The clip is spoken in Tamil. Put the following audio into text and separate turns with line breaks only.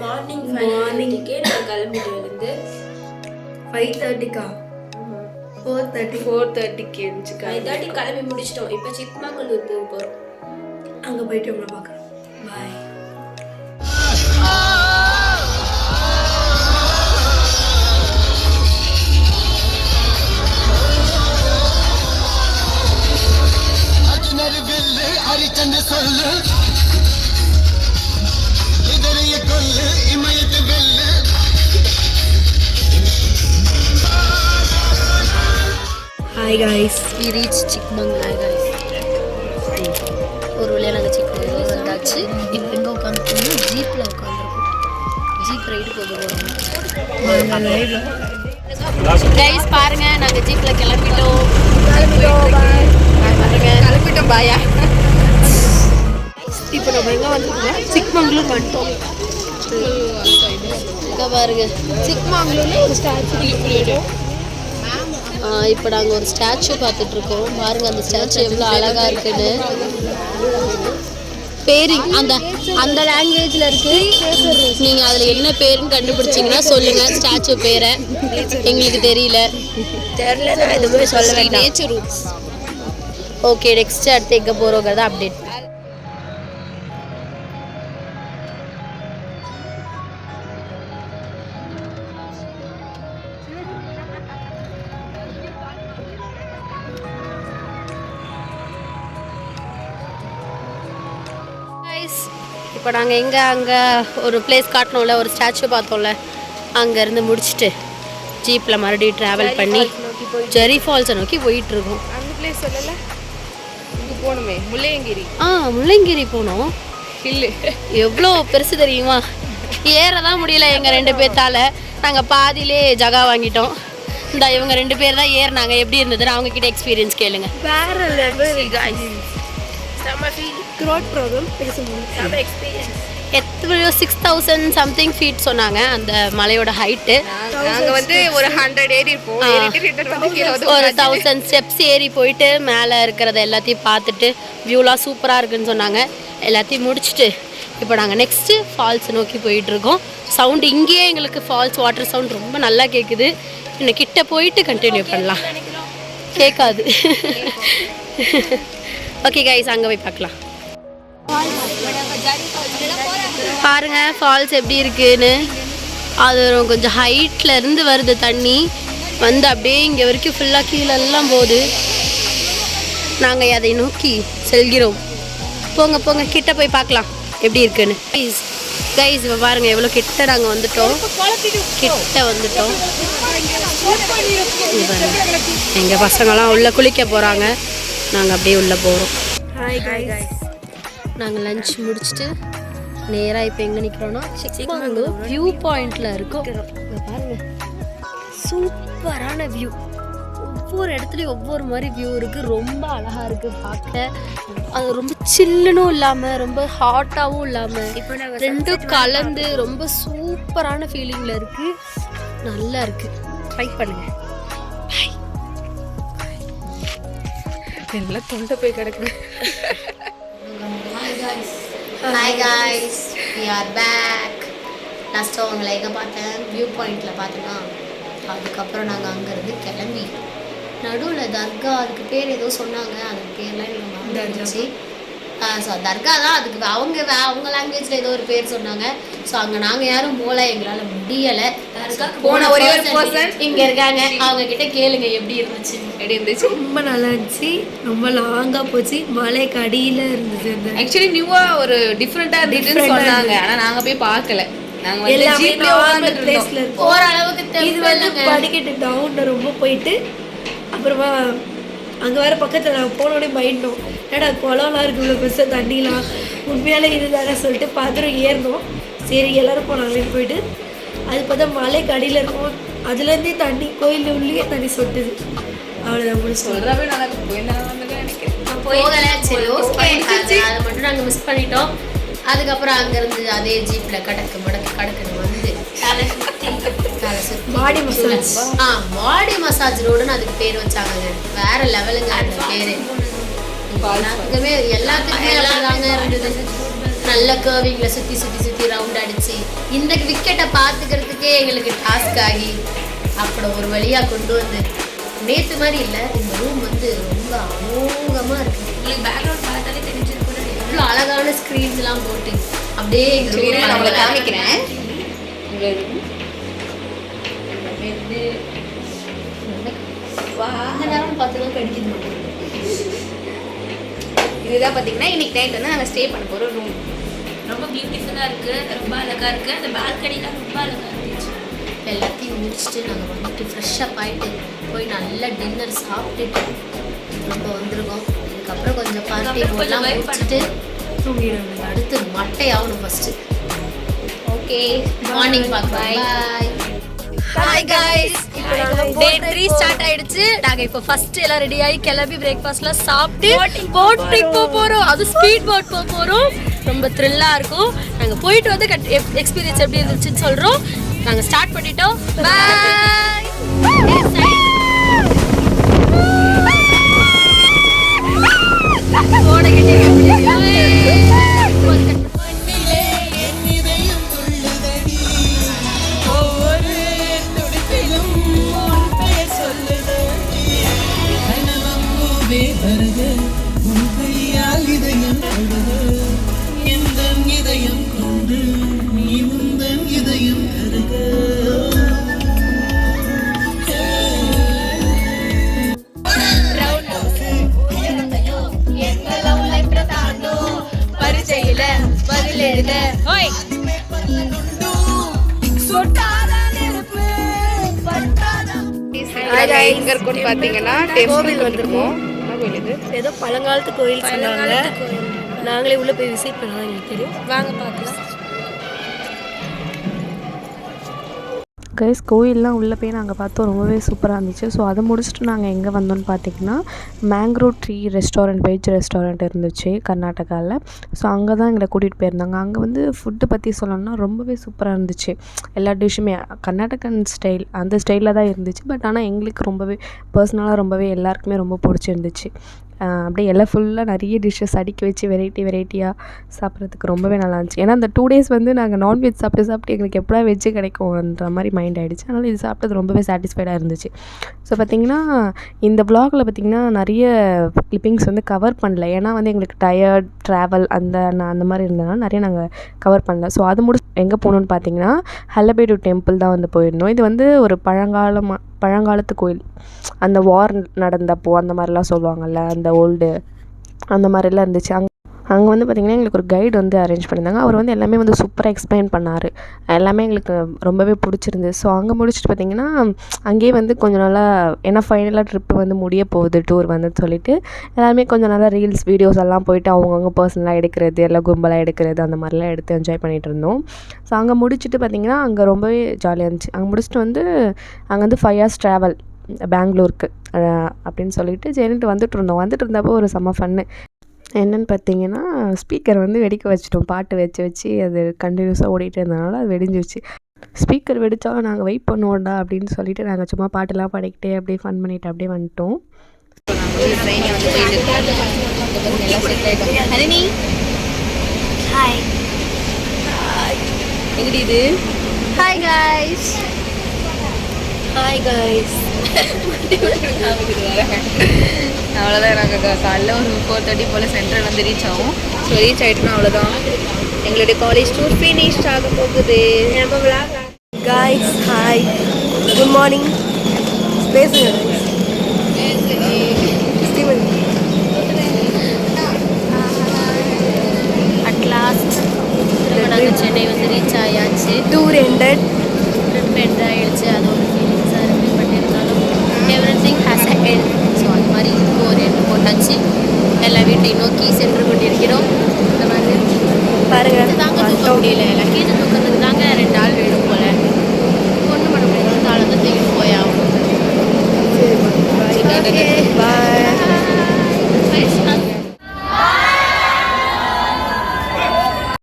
மார்னிங் 5:30க்கு நான் கிளம்பிட்டு வந்து
5:30க்கா 4:30க்கு எழுந்துச்சு
5:30 கிளம்பி முடிச்சிட்டோம். இப்போ சிக்மங்களூர் போக போகிறோம்.
அங்கே போயிட்டு உங்களை பார்க்குறோம். பாய்.
हरिचंद सोल्लू इधर ये Kollu इमयत बेल्लू.
Hi guys,
we reached Chikmagalur guys. ஒரு வழியாக நாங்கள் சிக்மங்களூர் வந்தாச்சு. இப்போ எங்கே உட்காந்துருக்கோம்னா ஜீப்பில் உட்காந்துருக்கோம். ஜீப் ரைடு போக போகிறோம் கைஸ். பாருங்க நாங்கள் ஜீப்பில் கிளம்பிட்டோம். பாயா. இப்போ நம்ம எங்கே வந்துருக்கோம்? சிக்மங்களூர் வந்துட்டோம். இங்கே பாருங்க சிக்மங்களூர்ல ஒரு ஸ்டாச்சு. இப்போ நாங்கள் ஒரு ஸ்டாச்சு பார்த்துட்ருக்கோம். பாருங்கள் அந்த ஸ்டாச்சு எவ்வளோ அழகாக இருக்குன்னு. பேரிங் அந்த அந்த லாங்குவேஜில் இருக்குது. நீங்கள் அதில் என்ன பேருன்னு கண்டுபிடிச்சிங்கன்னா சொல்லுங்கள். ஸ்டாச்சு பேரை எங்களுக்கு தெரியல.
எதுவுமே சொல்ல வேண்டாம்.
Nature roots. ஓகே, நெக்ஸ்ட் அடுத்து எங்கே போகிறோங்கிறத அப்டேட். இப்போ நாங்கள் எங்கே அங்கே ஒரு பிளேஸ் காட்டினோம்ல, ஒரு ஸ்டாச்சு பார்த்தோம்ல, அங்கேருந்து முடிச்சுட்டு ஜீப்பில் மறுபடியும் ட்ராவல் பண்ணி ஜெரி ஃபால்ஸை நோக்கி போயிட்டுருக்கோம்.
அந்த பிளேஸ் சொல்லல, இங்கே போகணுமே, முல்லையங்கிரி.
முல்லையங்கிரி போனோம். ஹில்லு எவ்வளோ பெருசு தெரியுமா? ஏறதான் முடியல எங்கள் 2 பேர்த்தால். நாங்கள் பாதியிலே ஜகா வாங்கிட்டோம். இந்த இவங்க 2 பேர் தான் ஏறினாங்க. எப்படி இருந்ததுன்னு அவங்கக்கிட்ட எக்ஸ்பீரியன்ஸ் கேளுங்க.
வேற லெவல் गाइस. க்ரோட் ப்ரோக்ராம் பேசும்போது எக்ஸ்பீரியன்ஸ்.
எத்தனையோ 6000 சம்திங் ஃபீட் சொன்னாங்க அந்த மலையோட ஹைட்டு.
நாங்கள் வந்து ஒரு 100 ஏறி இருப்போம்.
ஒரு 1000 ஸ்டெப்ஸ் ஏறி போயிட்டு மேலே இருக்கிறத எல்லாத்தையும் பார்த்துட்டு வியூலாம் சூப்பராக இருக்குன்னு சொன்னாங்க. எல்லாத்தையும் முடிச்சுட்டு இப்போ நாங்கள் நெக்ஸ்ட்டு ஃபால்ஸ் நோக்கி போயிட்டுருக்கோம். சவுண்டு இங்கேயே எங்களுக்கு ஃபால்ஸ் வாட்டர் சவுண்ட் ரொம்ப நல்லா கேட்குது. இன்னும் கிட்ட போயிட்டு கண்டினியூ பண்ணலாம். கேட்காது. ஓகே கைஸ், அங்கே போய் பார்க்கலாம். பாருங்க ஃபால்ஸ் எப்படி இருக்குன்னு. அது கொஞ்சம் ஹைட்டில் இருந்து வருது தண்ணி வந்து அப்படியே இங்கே வரைக்கும் ஃபுல்லாக கீழெல்லாம் போகுது. நாங்கள் அதை நோக்கி செல்கிறோம். போங்க போங்க, கிட்ட போய் பார்க்கலாம் எப்படி இருக்குன்னு. கைஸ் இப்போ பாருங்கள் எவ்வளோ கிட்ட நாங்கள் வந்துட்டோம். கிட்ட வந்துட்டோம். எங்கள் பசங்கள்லாம் உள்ளே குளிக்க போகிறாங்க. நாங்கள் அப்படியே உள்ளே போகிறோம். நாங்கள் லஞ்ச் முடிச்சுட்டு நேராக இப்போ எங்கே நிற்கிறோன்னா சிக்மங்களூர் வியூ பாயிண்டில் இருக்கோம். பாருங்கள் சூப்பரான வியூ. ஒவ்வொரு இடத்துலையும் ஒவ்வொரு மாதிரி வியூ இருக்குது. ரொம்ப அழகாக இருக்குது பார்க்க. அது ரொம்ப சில்லுன்னும் இல்லாமல் ரொம்ப ஹாட்டாகவும் இல்லாமல் ரெண்டும் கலந்து ரொம்ப சூப்பரான ஃபீலிங்கில் இருக்குது. நல்லா இருக்குது. ட்ரை பண்ணுங்கள்.
எல்லாம் தொண்டை போய் கிடக்கு.
Hi guys, we are back. லாஸ்ட்டாக அவங்களை எங்கே பார்த்தேன்? வியூ பாயிண்டில் பார்த்தோன்னா அதுக்கப்புறம் நாங்கள் அங்கேருந்து கிளம்பி நடுவில் தர்கா, அதுக்கு பேர் ஏதோ சொன்னாங்க, அதுக்கு பேர்லாம் எனக்கு மறந்துருந்துச்சு. ஸோ தர்கா தான் அதுக்கு அவங்க லாங்குவேஜில் ஏதோ ஒரு பேர் சொன்னாங்க. ஸோ அங்கே நாங்கள் யாரும் போகல, எங்களால் முடியலை.
போன ஒரே ஒரு பர்சன்
இங்கே இருக்காங்க, அவங்க கிட்ட கேளுங்க எப்படி இருந்துச்சு.
ரொம்ப நல்லா இருந்துச்சு. ரொம்ப லாங்காக போச்சு. மலைக்கு அடியில் இருந்துச்சு.
ஆக்சுவலி நியூவாக ஒரு டிஃப்ரெண்ட்டாக இருந்துச்சுன்னு சொன்னாங்க. ஆனால் நாங்கள் போய் பார்க்கல. நாங்கள்
எல்லாமே நார்மல் பிளேஸில் இருக்கோம்.
ஓரளவுக்கு
இது வந்து படிக்கட்டு டவுனில் ரொம்ப போயிட்டு அப்புறமா அங்கே வேறு பக்கத்தில் நாங்கள் போனோடனே பயந்தோம். ஏடா குளம்லாம் இருக்குது, இவ்வளோ பெருசாக தண்ணிலாம் உண்மையாலே இதுதானே சொல்லிட்டு பார்த்துட்டு ஏறினோம். சரி எல்லோரும் போனாங்களேன்னு போயிட்டு அது பார்த்தா மலைக்கு அடியில் இருக்கும். அதுலேருந்தே தண்ணி கோயில் உள்ளே தண்ணி சொட்டுது. அவ்வளோதான் முடிச்சு.
சொல்கிறவே நல்லா போயிருந்தாங்க நினைக்கிறேன்.
போகலை. சரி ஓகே, அதை மட்டும் நாங்கள் மிஸ் பண்ணிட்டோம். அதுக்கப்புறம் அங்கேருந்து அதே ஜீப்பில் கடக்குன்னு வந்து
பாடி மசாஜ்.
பாடி மசாஜ் ரோடுன்னு அதுக்கு பேர் வச்சாங்க. வேற லெவலுங்க அந்த பேரு. எல்லாத்துக்குமே அப்படிதாங்க இருந்தது. நல்ல கர்விங்கில் சுற்றி சுற்றி சுற்றி ரவுண்ட் அடிச்சு இந்த விக்கெட்டை பார்த்துக்கிறதுக்கே எங்களுக்கு டாஸ்க் ஆகி அப்புறம் ஒரு வழியாக கொண்டு வந்து நேற்று மாதிரி இல்லை, இந்த ரூம் வந்து ரொம்ப அமோகமாக இருக்குது.
உங்களுக்கு பேக்ரவுண்ட் பார்த்தாலே தெரிஞ்சிருக்கும்.
இவ்வளோ அழகான ஸ்க்ரீன்ஸ்லாம் போட்டு அப்படியே எங்கள் ரூம்
நான் உங்களை காமிக்கிறேன்.
நேரம் பார்த்துலாம் கடிக்குது மாட்டேன்.
இதுதான் பார்த்தீங்கன்னா இன்னைக்கு நைட் வந்து நாங்கள் ஸ்டே பண்ண போகிற ரூம்.
ரொம்ப பியூட்டிஃபுல்லாக இருக்குது, ரொம்ப அழகாக இருக்குது. அந்த பால்கனிலாம் ரொம்ப அழகாக இருந்துச்சு.
எல்லாத்தையும் முடிச்சுட்டு நாங்கள் வந்துட்டு ஃப்ரெஷ்ஷப் ஆகிட்டு போய் நல்லா டின்னர் சாப்பிட்டுட்டு நம்ம வந்திருக்கோம். இதுக்கப்புறம் கொஞ்சம் பார்ட்டி போடலாம் முடிச்சுட்டு தூங்கிடுவோம். அடுத்து மட்டை ஆகணும் ஃபஸ்ட்டு. ஓகே, மார்னிங் பார்க்கலாம். பாய். ஹாய் கைஸ், டே 3 ஸ்டார்ட் ஆயிடுச்சு. நாங்க இப்போ ஃபர்ஸ்ட் எல்லாம் ரெடி ஆகி கிளம்பி பிரேக்ஃபாஸ்ட்லாம் சாப்பிட்டு போட் ட்ரிப் போறோம். அது ஸ்பீட் போட் போறோம். ரொம்ப த்ரில்லா இருக்கும். நாங்க போயிட்டு வந்து எக்ஸ்பீரியன்ஸ் எப்படி இருந்துச்சுன்னு சொல்றோம். நாங்க ஸ்டார்ட் பண்ணிட்டோம். பாய்.
எங்க இருக்கும்னு பார்த்தீங்கன்னா கோவில் வந்துருக்கோம். கோவில் இது
ஏதோ பழங்காலத்து கோயில் சொன்னாங்க. நாங்களே உள்ளே போய் விசிட் பண்ணலாம், எங்களுக்கு தெரியும். வாங்க பார்க்கலாம்.
கைஸ், கோயிலெலாம் உள்ளே போய் நாங்கள் பார்த்தோம். ரொம்பவே சூப்பராக இருந்துச்சு. ஸோ அதை முடிச்சுட்டு நாங்கள் எங்கே வந்தோம்னு பார்த்தீங்கன்னா mangrove tree restaurant, veg restaurant இருந்துச்சு கர்நாடகாவில். ஸோ அங்கே தான் எங்களை கூட்டிகிட்டு போயிருந்தாங்க. அங்கே வந்து ஃபுட்டு பற்றி சொல்லணும்னா ரொம்பவே சூப்பராக இருந்துச்சு. எல்லா டிஷ்ஷுமே கர்நாடகன் ஸ்டைல், அந்த ஸ்டைலில் தான் இருந்துச்சு. பட் ஆனால் எங்களுக்கு ரொம்பவே பர்சனலாக ரொம்பவே எல்லாருக்குமே ரொம்ப பிடிச்சிருந்துச்சு. அப்படியே எல்லாம் ஃபுல்லாக நிறைய டிஷ்ஷஸ் அடுக்கி வச்சு வெரைட்டியாக சாப்பிட்றதுக்கு ரொம்பவே நல்லா இருந்துச்சு. ஏன்னா அந்த 2 days வந்து நாங்கள் நான்வெஜ் சாப்பிட்டு எங்களுக்கு எப்படா வெஜ்ஜு கிடைக்கும்ன்ற மாதிரி மைண்ட் ஆகிடுச்சு. அதனால் இது சாப்பிட்டது ரொம்பவே சாட்டிஸ்ஃபைடாக இருந்துச்சு. ஸோ பார்த்திங்கன்னா இந்த வ்ளாகில் பார்த்திங்கன்னா நிறைய கிளிப்பிங்ஸ் வந்து கவர் பண்ணல. ஏன்னா வந்து எங்களுக்கு டயர்ட் ட்ராவல் அந்த மாதிரி இருந்ததுனால நிறைய நாங்கள் கவர் பண்ணல. ஸோ அது முடிச்சு எங்கே போகணுன்னு பார்த்தீங்கன்னா ஹல்லபேடு டெம்பிள் தான் வந்து போயிருந்தோம். இது வந்து ஒரு பழங்காலத்து கோயில். அந்த வார் நடந்தப்போ அந்த மாதிரிலாம் சொல்லுவாங்கள்ல, அந்த ஓல்டு அந்த மாதிரிலாம் இருந்துச்சு. அங்கே வந்து பார்த்திங்கன்னா எங்களுக்கு ஒரு கைடு வந்து அரேஞ்ச் பண்ணியிருந்தாங்க. அவர் வந்து எல்லாமே வந்து சூப்பராக எக்ஸ்பிளைன் பண்ணார். எல்லாமே எங்களுக்கு ரொம்பவே பிடிச்சிருந்து. ஸோ அங்கே முடிச்சுட்டு பார்த்திங்கன்னா அங்கேயே வந்து கொஞ்சம் நல்லா, ஏன்னா ஃபைனலாக ட்ரிப்பு வந்து முடிய போகுது, டூர் வந்து சொல்லிவிட்டு எல்லாருமே கொஞ்சம் நல்லா ரீல்ஸ் வீடியோஸ் எல்லாம் போயிட்டு அவங்கவுங்க பர்சனலாக எடுக்கிறது, எல்லாம் கும்பலாக எடுக்கிறது, அந்த மாதிரிலாம் எடுத்து என்ஜாய் பண்ணிகிட்டு இருந்தோம். ஸோ அங்கே முடிச்சுட்டு பார்த்திங்கன்னா அங்கே ரொம்பவே ஜாலியாக இருந்துச்சு. அங்கே முடிச்சுட்டு வந்து அங்கே வந்து 5 hours ட்ராவல் பெங்களூருக்கு அப்படின்னு சொல்லிட்டு சரின்ட்டு வந்துட்டு இருந்தப்போ ஒரு செம்ம ஃபன்னு. என்னென்னு பார்த்தீங்கன்னா ஸ்பீக்கர் வந்து வெடிக்க வச்சிட்டோம். பாட்டு வச்சு அது கண்டினியூஸாக ஓடிட்டு இருந்தனால அது வெடிஞ்சிருச்சு. ஸ்பீக்கர் வெடித்தாலும் நாங்கள் வெயிட் பண்ணுவோம்டா அப்படின்னு சொல்லிட்டு நாங்கள் சும்மா பாட்டெல்லாம் பாடிக்கிட்டே அப்படியே ஃபன் பண்ணிவிட்டு அப்படியே வந்துட்டோம்.
ஹாய்
எங்கடி இது?
Hi guys.
Hi guys.
அவ்வளோதான். நாங்கள் காலைல ஒரு 4:30 போல் சென்ட்ரல் வந்து ரீச் ஆகும். ஸோ ரீச் ஆகிட்டோம்னா அவ்வளோதான், எங்களுடைய காலேஜ் டூர் ஃபினிஷ் ஆக போகுது.
Guys hi, good morning. பேசுங்க
அட்லாஸ்ட் சென்னை வந்து ரீச் ஆயாச்சு.
டூர் எண்டட்,
ட்ரிப் எண்ட் ஆகிடுச்சு. அது ஒரு ஃபீலிங்ஸாக இருக்குது. பட் இருந்தாலும் everything has a end. So அது மாதிரி இப்போ ஒரு எண்ட் போட்டாச்சு. எல்லா வீட்டையும் நோக்கி சென்று கொண்டிருக்கிறோம். இந்த மாதிரி
பாருங்கள்
தாங்க தூக்க முடியல, லக்கேஜ்